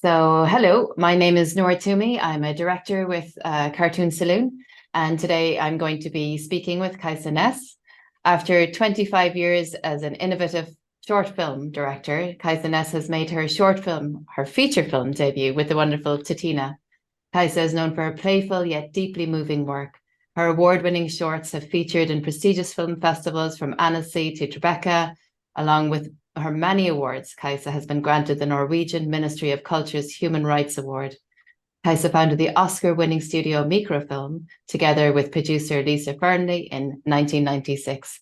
Hello, my name is Nora Twomey. I'm a director with Cartoon Saloon, and today I'm going to be speaking with Kajsa Næss. After 25 years as an innovative short film director, Kajsa Næss has made her feature film debut with the wonderful TITINA. Kajsa is known for her playful yet deeply moving work. Her award-winning shorts have featured in prestigious film festivals from Annecy to Tribeca, along with her many awards. Kajsa has been granted the Norwegian Ministry of Culture's Human Rights Award. Kajsa founded the Oscar-winning studio Microfilm together with producer Lisa Fernley in 1996.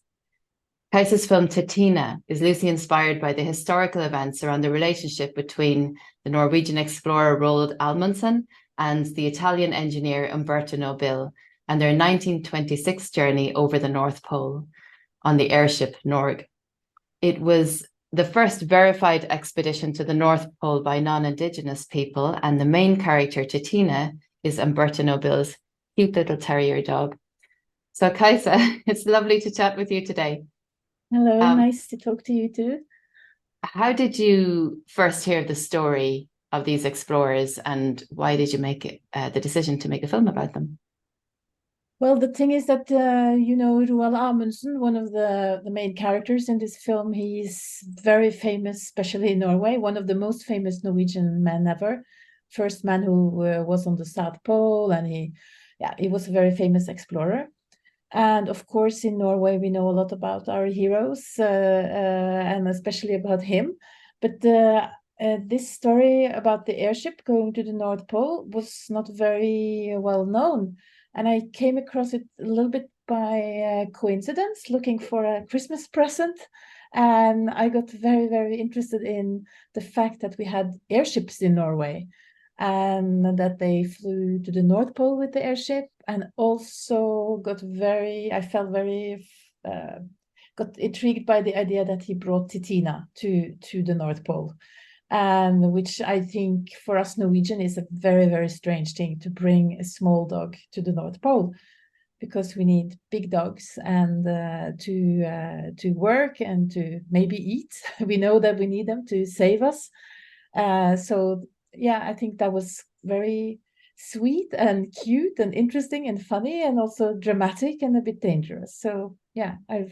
Kajsa's film TITINA is loosely inspired by the historical events around the relationship between the Norwegian explorer Roald Amundsen and the Italian engineer Umberto Nobile and their 1926 journey over the North Pole on the airship Norg. It was the first verified expedition to the North Pole by non-Indigenous people, and the main character, Titina, is Umberto Nobile's cute little terrier dog. So, Kajsa, it's lovely to chat with you today. Hello, nice to talk to you too. How did you first hear the story of these explorers, and why did you make the decision to make a film about them? Well, the thing is that, Roald Amundsen, one of the main characters in this film, he's very famous, especially in Norway, one of the most famous Norwegian men ever. First man who was on the South Pole, and he was a very famous explorer. And of course, in Norway, we know a lot about our heroes, and especially about him. But this story about the airship going to the North Pole was not very well known. And I came across it a little bit by coincidence, looking for a Christmas present. And I got very, very interested in the fact that we had airships in Norway and that they flew to the North Pole with the airship, and also I felt very got intrigued by the idea that he brought Titina to the North Pole, and which I think for us Norwegian is a very, very strange thing, to bring a small dog to the North Pole, because we need big dogs and to work and to maybe eat. We know that we need them to save us. So yeah, I think that was very sweet and cute and interesting and funny and also dramatic and a bit dangerous. So yeah, I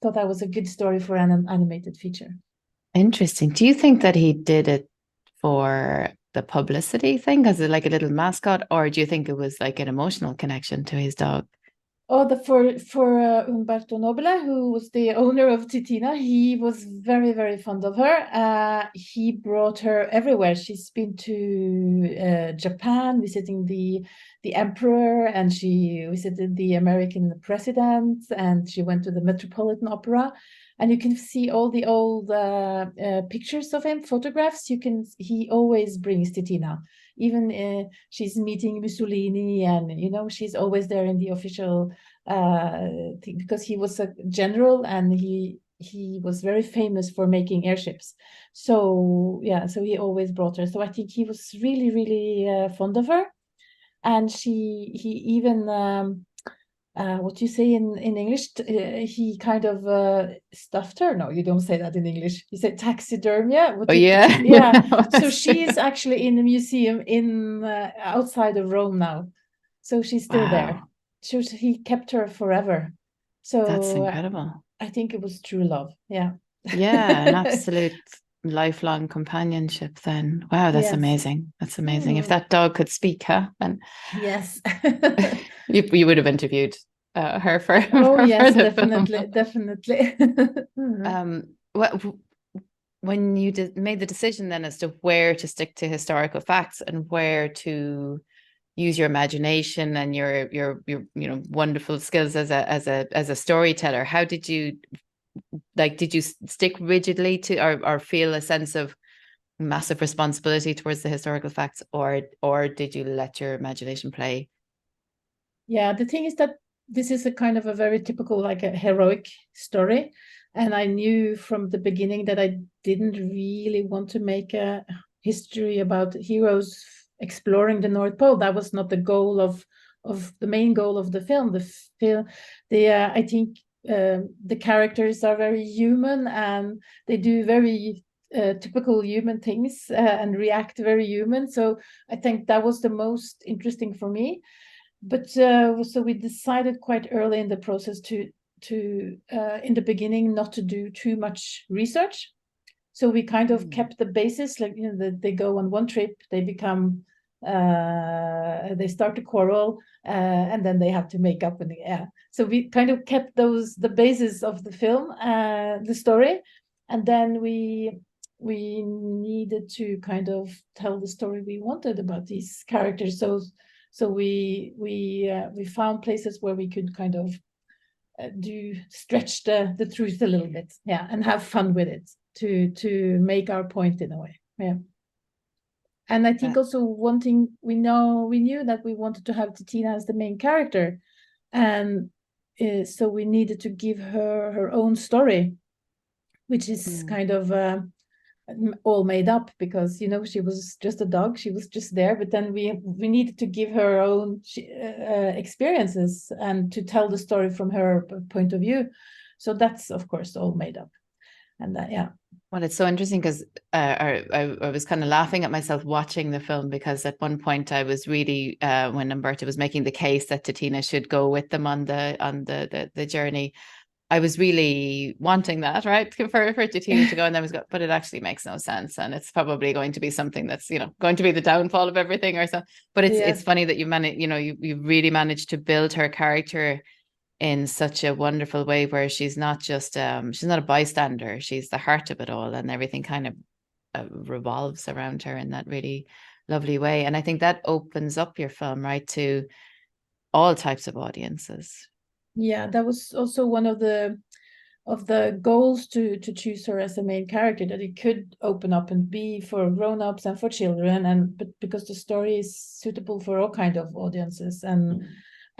thought that was a good story for an animated feature. Interesting. Do you think that he did it for the publicity thing, as like a little mascot, or do you think it was like an emotional connection to his dog? Oh, for Umberto Nobile, who was the owner of Titina, he was very, very fond of her. He brought her everywhere. She's been to Japan, visiting the emperor, and she visited the American president, and she went to the Metropolitan Opera. And you can see all the old pictures of him, photographs. He always brings Titina. Even she's meeting Mussolini, and she's always there in the official thing, because he was a general and he was very famous for making airships. So yeah, so he always brought her. So I think he was really, really fond of her, and he even what do you say in English? He kind of stuffed her. No, you don't say that in English. You say taxidermia. Oh yeah. Yeah. So she is actually in the museum in outside of Rome now. So she's still there. Wow, So he kept her forever. that's So incredible. I think it was true love. Yeah. Yeah, an absolute lifelong companionship then. Wow, that's Yes. amazing. That's amazing. If Hmm. that dog could speak, huh? And Yes. you would have interviewed her for Oh for yes, the film. definitely, definitely. What when you made the decision then as to where to stick to historical facts and where to use your imagination and your wonderful skills as a storyteller, how did you did you stick rigidly to or feel a sense of massive responsibility towards the historical facts, or did you let your imagination play? Yeah, the thing is that this is a kind of a very typical, like a heroic story. And I knew from the beginning that I didn't really want to make a history about heroes exploring the North Pole. That was not the goal of the main goal of the film. I think the characters are very human, and they do very typical human things and react very human. So I think that was the most interesting for me. But so we decided quite early in the process to in the beginning not to do too much research. So we kind of kept the basis, like, you know, they go on one trip, they become they start to quarrel, and then they have to make up in the air. So we kind of kept the basis of the film, the story, and then we needed to kind of tell the story we wanted about these characters. So we found places where we could kind of stretch the truth a little bit, yeah, and have fun with it to make our point in a way, yeah. And I think also one thing we knew that we wanted to have TITINA as the main character, and so we needed to give her her own story, which is kind of all made up, because, you know, she was just a dog, she was just there, but then we needed to give her own experiences and to tell the story from her point of view. So that's of course all made up. And yeah. Well, it's so interesting because I was kind of laughing at myself watching the film, because at one point I was really when Umberto was making the case that TITINA should go with them on the journey, I was really wanting that, right, for TITINA to go, and then but it actually makes no sense, and it's probably going to be something that's, you know, going to be the downfall of everything or so. But it's funny that you really managed to build her character in such a wonderful way, where she's not just she's not a bystander, she's the heart of it all, and everything kind of revolves around her in that really lovely way. And I think that opens up your film, right, to all types of audiences. Yeah, that was also one of the goals to choose her as the main character, that it could open up and be for grown-ups and for children, but because the story is suitable for all kind of audiences,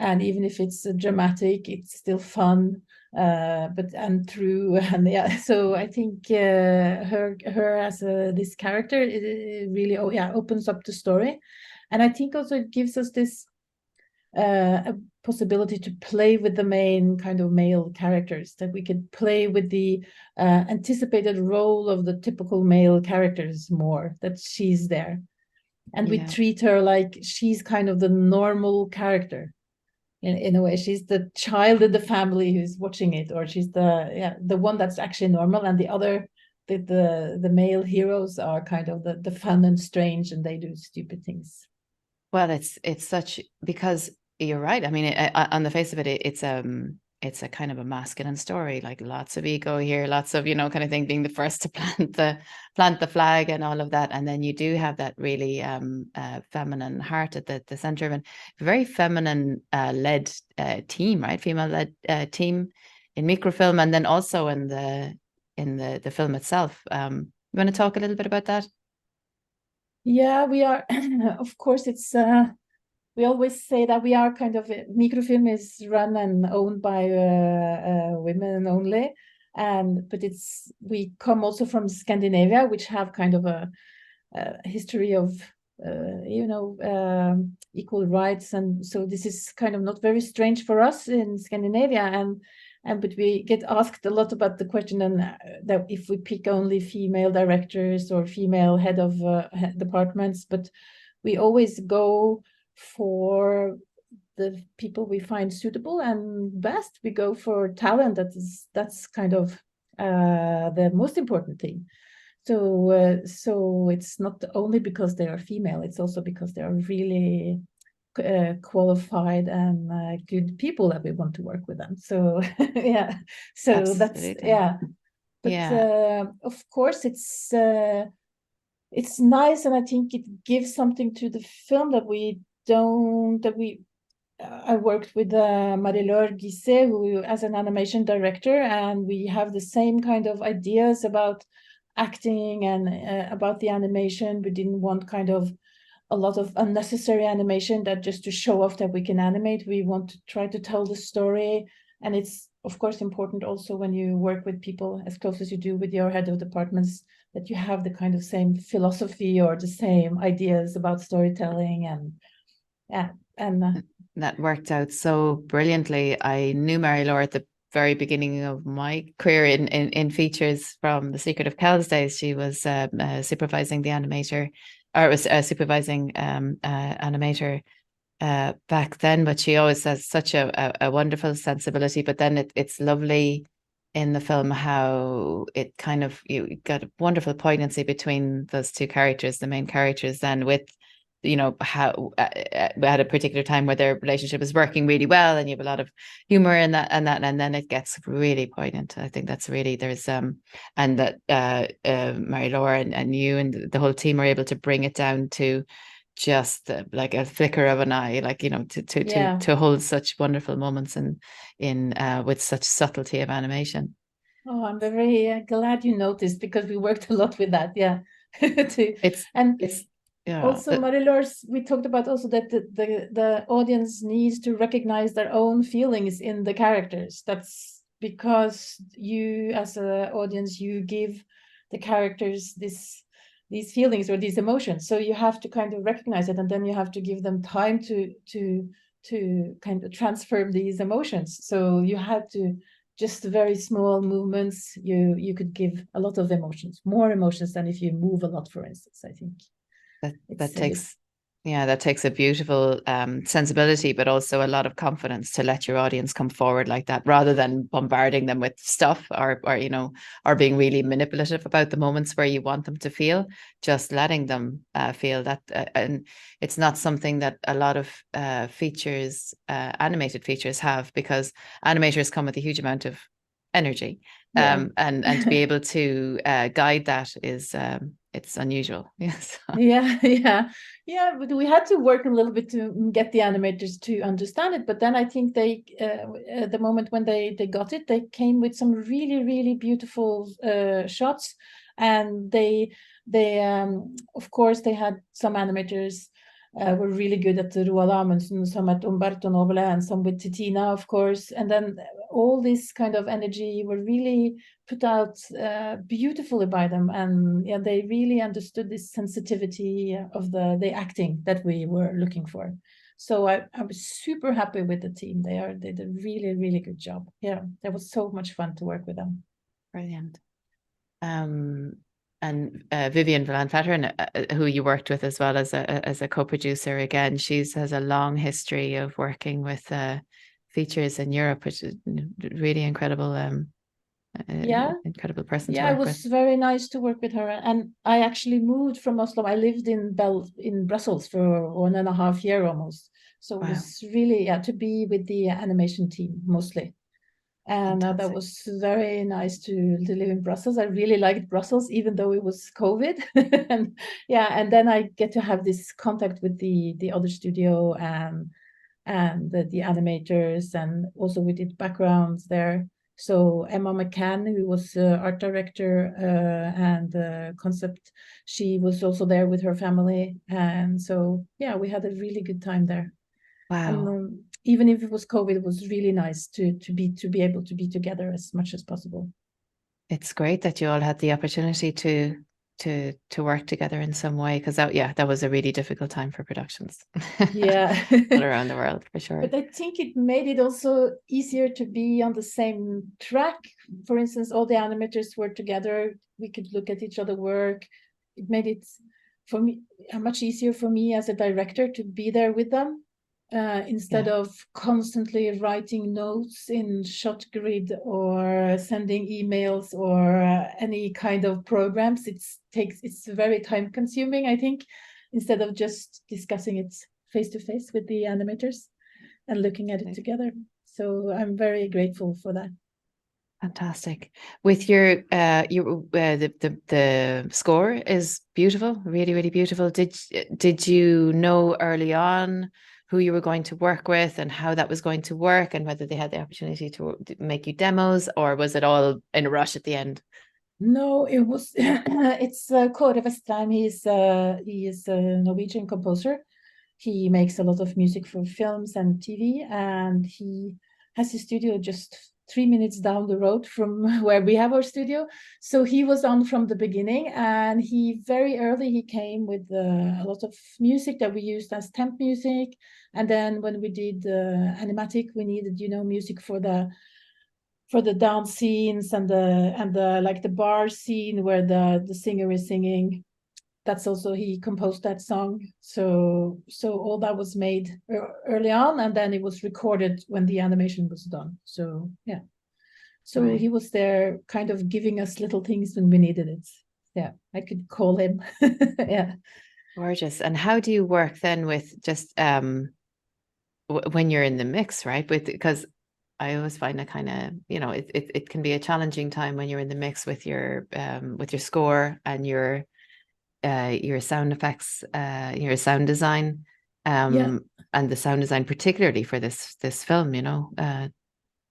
and even if it's dramatic, it's still fun, and true, and yeah. So I think her as this character, it really opens up the story, and I think also it gives us this a possibility to play with the main kind of male characters, that we could play with the anticipated role of the typical male characters more, that she's there, and we treat her like she's kind of the normal character. In a way, she's the child in the family who's watching it, or she's the one that's actually normal, and the other, the male heroes are kind of the fun and strange, and they do stupid things. Well, it's such, because you're right. I mean, on the face of it, it's a kind of a masculine story, like lots of ego here, lots of, you know, kind of thing, being the first to plant the flag and all of that. And then you do have that really feminine heart at the center of it. Very feminine led team, right? Female led team in microfilm, and then also in the film itself. You want to talk a little bit about that? Yeah, we are. Of course, it's we always say that we are kind of, microfilm is run and owned by women only, but we come also from Scandinavia, which have kind of a history of equal rights, and so this is kind of not very strange for us in Scandinavia, but we get asked a lot about the question, and that if we pick only female directors or female head of departments, but we always go for the people we find suitable and best. We go for talent. That's kind of the most important thing. So it's not only because they are female, it's also because they are really qualified and good people that we want to work with them. So yeah, so Absolutely. that's but of course it's nice, and I think it gives something to the film that we don't that we I worked with Marie-Laure Guisset, who as an animation director, and we have the same kind of ideas about acting and about the animation. We didn't want kind of a lot of unnecessary animation that just to show off that we can animate. We want to try to tell the story, and it's of course important also when you work with people as close as you do with your head of departments, that you have the kind of same philosophy or the same ideas about storytelling, and that worked out so brilliantly. I knew Marie-Laure at the very beginning of my career in features from the Secret of Kells days. She was supervising the animator, or was supervising animator back then. But she always has such a wonderful sensibility. But then it's lovely in the film how it kind of, you got a wonderful poignancy between those two characters, the main characters, then with how we had a particular time where their relationship is working really well, and you have a lot of humor in that, and then it gets really poignant. I think that's really, there's and that Mary Laura and you and the whole team are able to bring it down to just like a flicker of an eye, like to hold such wonderful moments in with such subtlety of animation. Oh, I'm very glad you noticed, because we worked a lot with that. Yeah. It's And it's yeah, also, Marie-Laure, we talked about also that the audience needs to recognize their own feelings in the characters. That's because you, as an audience, you give the characters these feelings or these emotions. So you have to kind of recognize it, and then you have to give them time to kind of transfer these emotions. So you had to, just very small movements, you could give a lot of emotions, more emotions than if you move a lot, for instance. I think that it's a bit. takes, yeah, that takes a beautiful sensibility, but also a lot of confidence to let your audience come forward like that, rather than bombarding them with stuff, or or being really manipulative about the moments where you want them to feel. Just letting them feel that, and it's not something that a lot of features, animated features, have, because animators come with a huge amount of energy, Yeah. and to be able to guide that is, it's unusual. Yes. Yeah, but we had to work a little bit to get the animators to understand it. But then I think they, the moment when they got it, they came with some really, really beautiful shots. And they of course, they had some animators were really good at Roald Amundsen, some at Umberto Nobile, and some with Titina, of course. And then all this kind of energy were really put out beautifully by them. And yeah, they really understood this sensitivity of the acting that we were looking for. So I was super happy with the team. They did a really, really good job. Yeah, that was so much fun to work with them. Brilliant. Um, and Vivian Vlan-Vetteren, who you worked with as well as a co-producer, again, she's has a long history of working with features in Europe, which is really incredible. Yeah, Incredible person to yeah, it work with. was very nice to work with her. And I actually moved from Oslo. I lived in Brussels for 1.5 years almost. So it Wow, was really, yeah, to be with the animation team mostly. And that fantastic. was very nice to live in Brussels. I really liked Brussels, even though it was COVID. And yeah, and then I get to have this contact with the other studio and the animators, and also we did backgrounds there. So Emma McCann, who was art director and concept, she was also there with her family. And so yeah, we had a really good time there. And Wow. even if it was COVID, it was really nice to be able to be together as much as possible. It's great that you all had the opportunity to work together in some way, because that was a really difficult time for productions Yeah. all around the world, for sure. But I think it made it also easier to be on the same track. For instance, all the animators were together. We could look at each other work. It made it, for me, much easier for me as a director to be there with them, instead Yeah. of constantly writing notes in shot grid or sending emails or any kind of programs. It's very time consuming, I think, instead of just discussing it face to face with the animators and looking at it together. So I'm very grateful for that. Fantastic. With your the score is beautiful, really, really beautiful. Did you know early on who you were going to work with and how that was going to work, and whether they had the opportunity to make you demos, or was it all in a rush at the end? No, it was it's Kåre Westreim. He is a Norwegian composer. He makes a lot of music for films and TV, and he has his studio just 3 minutes down the road from where we have our studio. So he was on from the beginning, and he very early he came with a lot of music that we used as temp music. And then when we did animatic, we needed music for the dance scenes and the like the bar scene where the singer is singing. That's also, he composed that song. So all that was made early on, and then it was recorded when the animation was done. So yeah. So Right. he was there kind of giving us little things when we needed it. Yeah, I could call him. Yeah. Gorgeous. And how do you work then with just when you're in the mix, right? Because I always find it kind of, it can be a challenging time when you're in the mix with your score and your sound effects, your sound design, Yeah. and the sound design particularly for this film,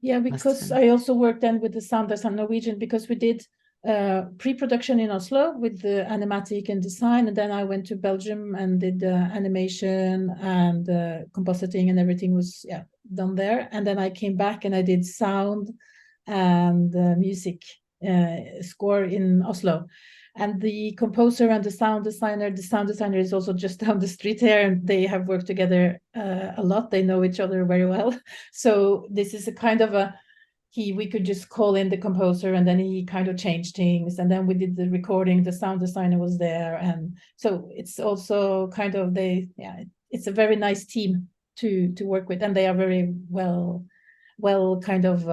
Yeah, must have because been. I also worked then with the sound as a Norwegian, because we did pre-production in Oslo with the animatic and design, and then I went to Belgium and did animation and compositing, and everything was done there. And then I came back and I did sound and music score in Oslo. And the composer and the sound designer is also just down the street here, and they have worked together a lot. They know each other very well. So this is a kind of we could just call in the composer, and then he kind of changed things, and then we did the recording. The sound designer was there, and so it's also kind of it's a very nice team to work with, and they are very well kind of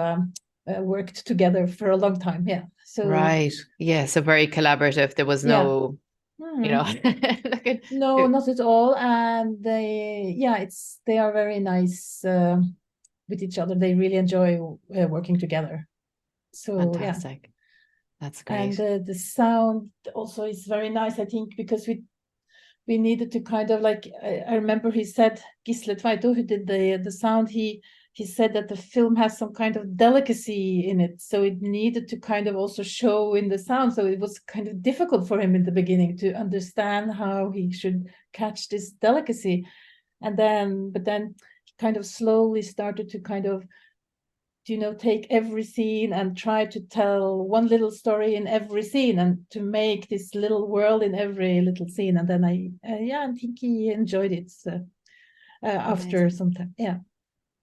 worked together for a long time. Yeah. So Right. Yeah. So very collaborative. There was yeah. no, look at No, not at all. And they are very nice with each other. They really enjoy working together. So yeah. fantastic. That's And great. the sound also is very nice, I think, because we needed to kind of like, I remember he said, Gisle Tveito, who did the sound, he said that the film has some kind of delicacy in it, so it needed to kind of also show in the sound. So it was kind of difficult for him in the beginning to understand how he should catch this delicacy. But then he kind of slowly started to kind of take every scene and try to tell one little story in every scene, and to make this little world in every little scene. And then I think he enjoyed it after Amazing. some time. Yeah.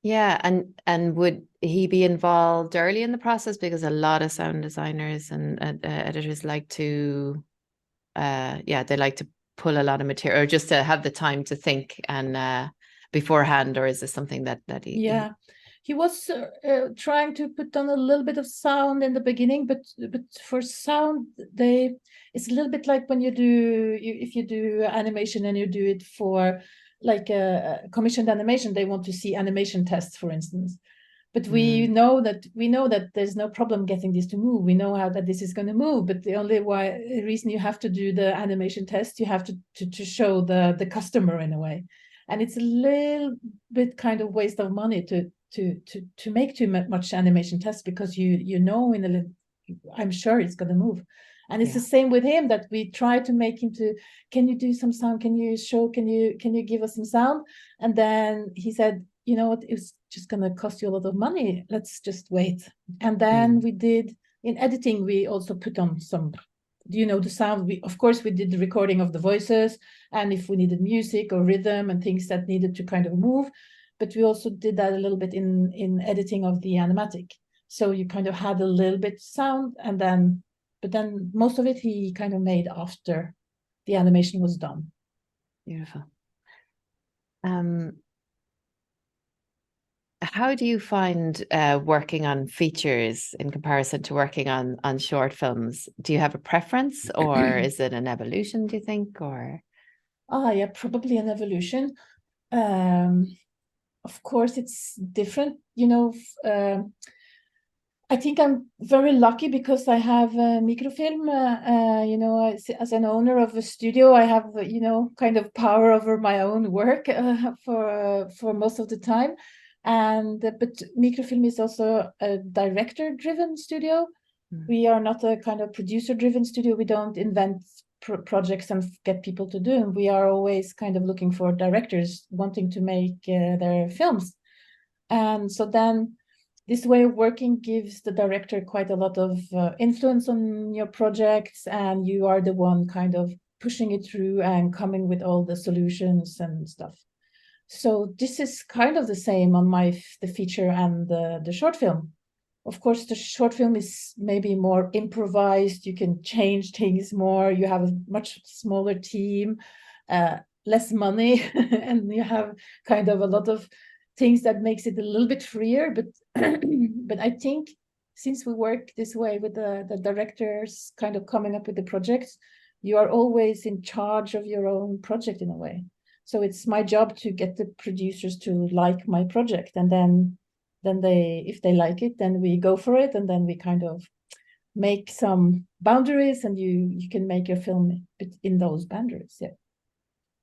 Yeah, and would he be involved early in the process? Because a lot of sound designers and editors like to, they like to pull a lot of material, or just to have the time to think and beforehand. Or is this something that he? Yeah, he was trying to put on a little bit of sound in the beginning, but for sound, it's a little bit like when if you do animation and you do it for like a commissioned animation, they want to see animation tests, for instance. But we Mm, know that there's no problem getting this to move. We know how that this is going to move. But the only reason you have to do the animation test, you have to show the customer in a way. And it's a little bit kind of waste of money to make too much animation tests, because I'm sure it's going to move. And it's the yeah. same with him, that we try to make him to, can you do some sound? Can you give us some sound? And then he said, you know what, it's just going to cost you a lot of money. Let's just wait. And then Mm, we did, in editing, we also put on some, the sound. Of course, we did the recording of the voices, and if we needed music or rhythm and things that needed to kind of move. But we also did that a little bit in editing of the animatic. So you kind of had a little bit sound, but then most of it he kind of made after the animation was done. beautiful. Um, how do you find working on features in comparison to working on short films? Do you have a preference, or is it an evolution, do you think? Or Yeah, probably an evolution. Um, of course, it's different. I think I'm very lucky because I have a microfilm. As an owner of a studio, I have kind of power over my own work for most of the time. But microfilm is also a director-driven studio. mm, We are not a kind of producer-driven studio. We don't invent projects and get people to do them. We are always kind of looking for directors wanting to make their films. And so then this way of working gives the director quite a lot of influence on your projects, and you are the one kind of pushing it through and coming with all the solutions and stuff. So this is kind of the same on the feature and the short film. Of course, the short film is maybe more improvised. You can change things more. You have a much smaller team, less money, and you have kind of a lot of things that makes it a little bit freer. But but I think since we work this way with the directors kind of coming up with the projects, you are always in charge of your own project in a way. So it's my job to get the producers to like my project, and then they, if they like it, then we go for it, and then we kind of make some boundaries, and you can make your film in those boundaries. Yeah.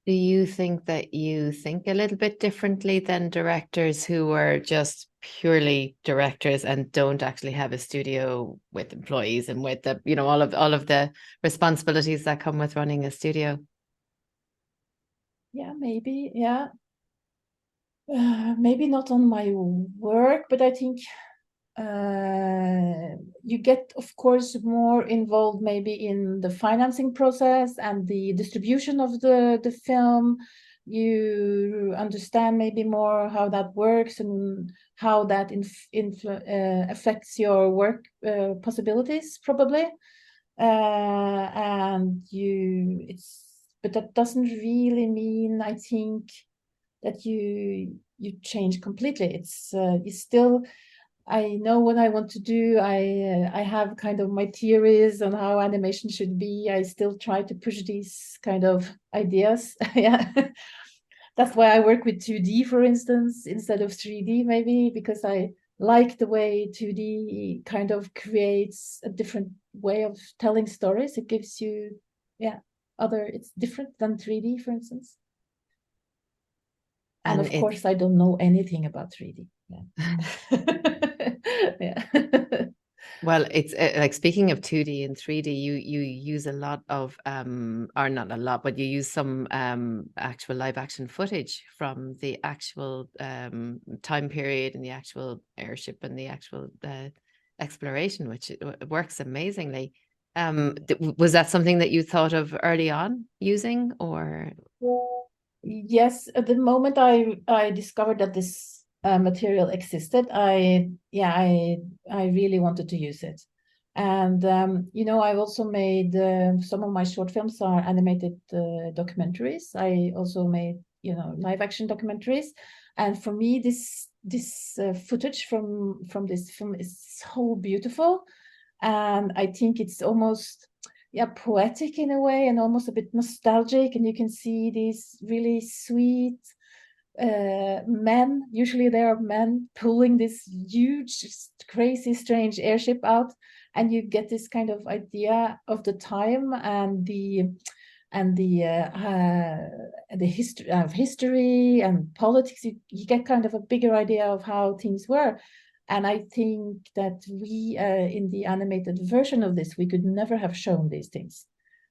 Do you think that you think a little bit differently than directors who are just purely directors and don't actually have a studio with employees and with the, all of the responsibilities that come with running a studio? Yeah, maybe. Yeah. Maybe not on my work, but I think you get, of course, more involved maybe in the financing process and the distribution of the film. You understand maybe more how that works and how that affects your work possibilities, probably. But that doesn't really mean, I think, that you change completely. It's you still, I know what I want to do. I have kind of my theories on how animation should be. I still try to push these kind of ideas. Yeah. That's why I work with 2D, for instance, instead of 3D, maybe, because I like the way 2D kind of creates a different way of telling stories. It gives you, yeah, it's different than 3D, for instance. And of course, I don't know anything about 3D. Yeah. Yeah. Well, it's like, speaking of 2D and 3D, you use a lot of or not a lot, but you use some actual live action footage from the actual time period and the actual airship and the actual exploration, which it works amazingly. Was that something that you thought of early on using, or? Yes, at the moment I discovered that this material existed, I really wanted to use it. And I've also made some of my short films are animated documentaries. I also made live action documentaries, and for me this footage from this film is so beautiful, and I think it's almost poetic in a way, and almost a bit nostalgic, and you can see these really sweet men, usually they are men, pulling this huge, crazy, strange airship out, and you get this kind of idea of the time and the history and politics. You get kind of a bigger idea of how things were. And I think that we, in the animated version of this, we could never have shown these things.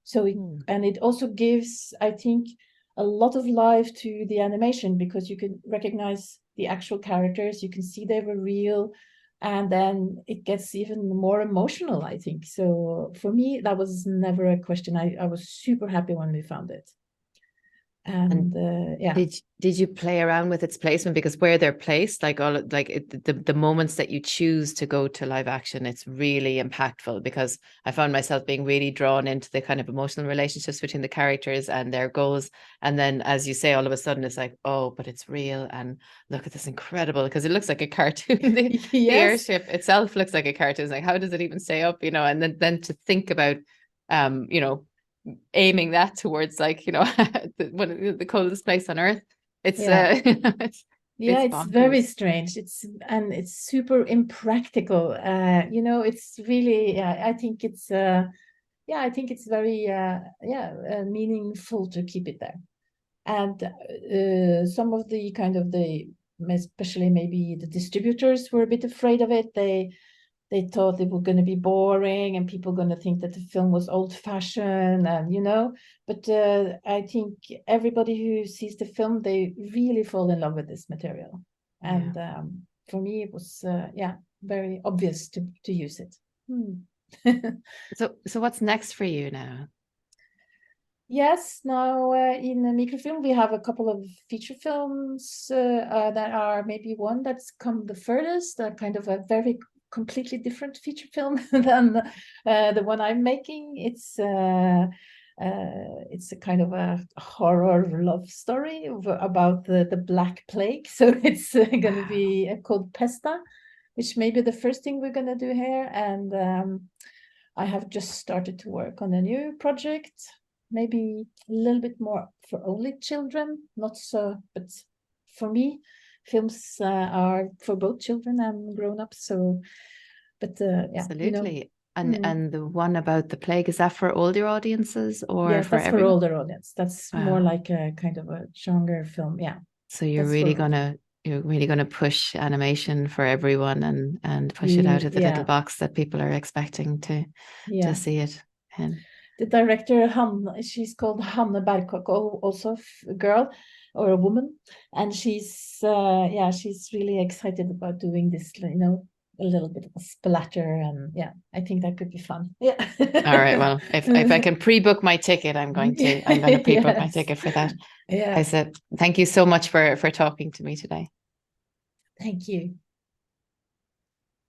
So it also gives, I think, a lot of life to the animation, because you can recognize the actual characters, you can see they were real, and then it gets even more emotional, I think. So for me, that was never a question. I was super happy when we found it. And yeah. Did you play around with its placement? Because where they're placed, like the moments that you choose to go to live action, it's really impactful, because I found myself being really drawn into the kind of emotional relationships between the characters and their goals. And then, as you say, all of a sudden it's like, oh, but it's real, and look at this incredible, because it looks like a cartoon. The airship itself looks like a cartoon. It's like, how does it even stay up? And then to think about aiming that towards, like, one of the coldest place on earth. It's it's very strange. It's super impractical. It's really, I think it's very meaningful to keep it there. And some of the kind of especially maybe the distributors were a bit afraid of it. They thought it was going to be boring and people going to think that the film was old-fashioned, and but I think everybody who sees the film, they really fall in love with this material. And for me, it was very obvious to use it. So what's next for you now? Yes, now in the microfilm, we have a couple of feature films that are maybe one that's come the furthest, kind of a very completely different feature film than the one I'm making. It's a kind of a horror love story about the Black Plague. So it's going to be called Pesta, which may be the first thing we're going to do here. And I have just started to work on a new project, maybe a little bit more for only children, not so, but for me, films are for both children and grown-ups. So, but yeah, absolutely. And the one about the plague, is that for older audiences or yes, for that's everyone? for older audience. That's more like a kind of a genre film. Yeah. So you're That's really for gonna push animation for everyone and push it out of the little yeah, box that people are expecting to see it in. The director, she's called Hanne Bergkok, also a girl or a woman, and she's she's really excited about doing this, you know, a little bit of a splatter, and yeah, I think that could be fun. Yeah. All right. Well, if I can pre-book my ticket, I'm going to pre-book my Yes. ticket for that. Yeah. I said, thank you so much for talking to me today. Thank you.